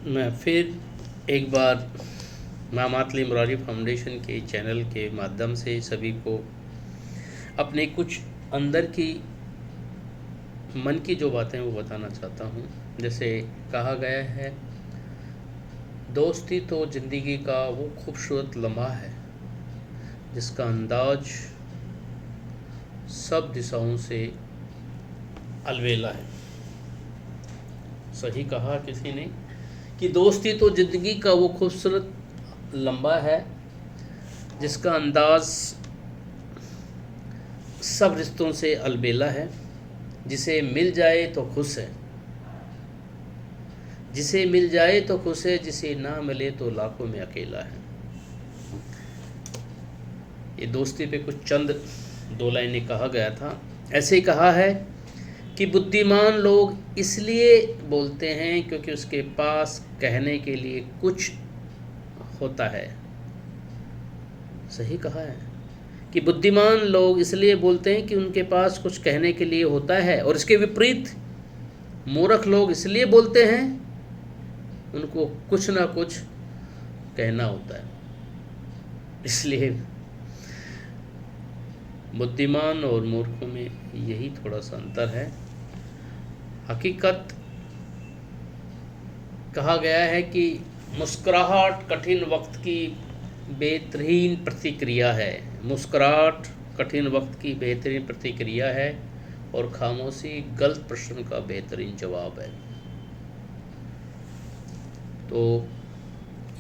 मैं फिर एक बार माँ मातली मुरारी फाउंडेशन के चैनल के माध्यम से सभी को अपने कुछ अंदर की मन की जो बातें वो बताना चाहता हूँ। जैसे कहा गया है, दोस्ती तो ज़िंदगी का वो खूबसूरत लम्हा है जिसका अंदाज सब दिशाओं से अलबेला है। सही कहा किसी ने कि दोस्ती तो ज़िंदगी का वो खूबसूरत लम्हा है जिसका अंदाज सब रिश्तों से अलबेला है। जिसे मिल जाए तो खुश है, जिसे मिल जाए तो खुश है, जिसे ना मिले तो लाखों में अकेला है। ये दोस्ती पे कुछ चंद दो लाइनें कहा गया था। ऐसे ही कहा है कि बुद्धिमान लोग इसलिए बोलते हैं क्योंकि उसके पास कहने के लिए कुछ होता है। सही कहा है कि बुद्धिमान लोग इसलिए बोलते हैं कि उनके पास कुछ कहने के लिए होता है, और इसके विपरीत मूर्ख लोग इसलिए बोलते हैं उनको कुछ ना कुछ कहना होता है। इसलिए बुद्धिमान और मूर्खों में यही थोड़ा सा अंतर है। हकीकत कहा गया है कि मुस्कुराहट कठिन वक्त की बेहतरीन प्रतिक्रिया है। मुस्कुराहट कठिन वक्त की बेहतरीन प्रतिक्रिया है और खामोशी गलत प्रश्न का बेहतरीन जवाब है। तो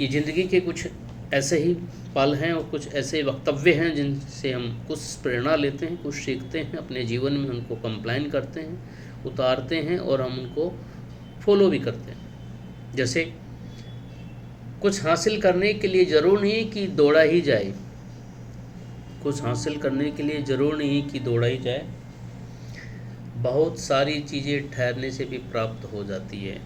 ये ज़िंदगी के कुछ ऐसे ही पल हैं और कुछ ऐसे वक्तव्य हैं जिनसे हम कुछ प्रेरणा लेते हैं, कुछ सीखते हैं, अपने जीवन में उनको कंप्लाइन करते हैं, उतारते हैं और हम उनको फॉलो भी करते हैं। जैसे कुछ हासिल करने के लिए ज़रूर नहीं कि दौड़ा ही जाए, कुछ हासिल करने के लिए ज़रूर नहीं कि दौड़ा ही जाए, बहुत सारी चीज़ें ठहरने से भी प्राप्त हो जाती है।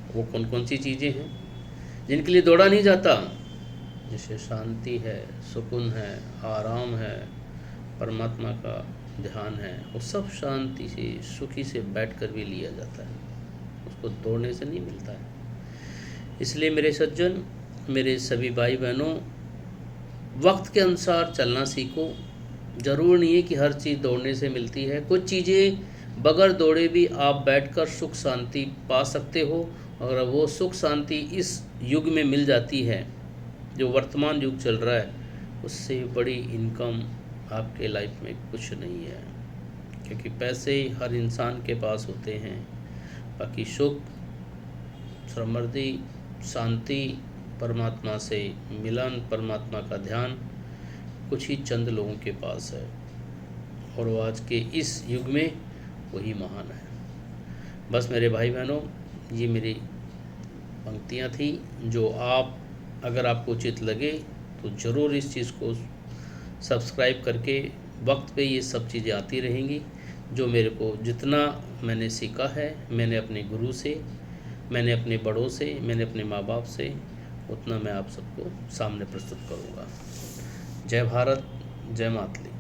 वो कौन कौन सी चीज़ें हैं जिनके लिए दौड़ा नहीं जाता? जैसे शांति है, सुकून है, आराम है, परमात्मा का ध्यान है, वो सब शांति से सुखी से बैठकर भी लिया जाता है, उसको दौड़ने से नहीं मिलता है। इसलिए मेरे सज्जन, मेरे सभी भाई बहनों, वक्त के अनुसार चलना सीखो। ज़रूर नहीं है कि हर चीज़ दौड़ने से मिलती है। कुछ चीज़ें बगैर दौड़े भी आप बैठकर सुख शांति पा सकते हो। अगर वो सुख शांति इस युग में मिल जाती है जो वर्तमान युग चल रहा है, उससे बड़ी इनकम आपके लाइफ में कुछ नहीं है। क्योंकि पैसे हर इंसान के पास होते हैं, बाकी सुख, समृद्धि, शांति, परमात्मा से मिलन, परमात्मा का ध्यान कुछ ही चंद लोगों के पास है, और वो आज के इस युग में वही महान है। बस मेरे भाई बहनों, ये मेरी पंक्तियाँ थी जो अगर आपको उचित लगे तो ज़रूर इस चीज़ को सब्सक्राइब करके वक्त पे ये सब चीज़ें आती रहेंगी। जो मेरे को जितना मैंने सीखा है, मैंने अपने गुरु से, मैंने अपने बड़ों से, मैंने अपने माँ बाप से, उतना मैं आप सबको सामने प्रस्तुत करूँगा। जय भारत, जय मातली।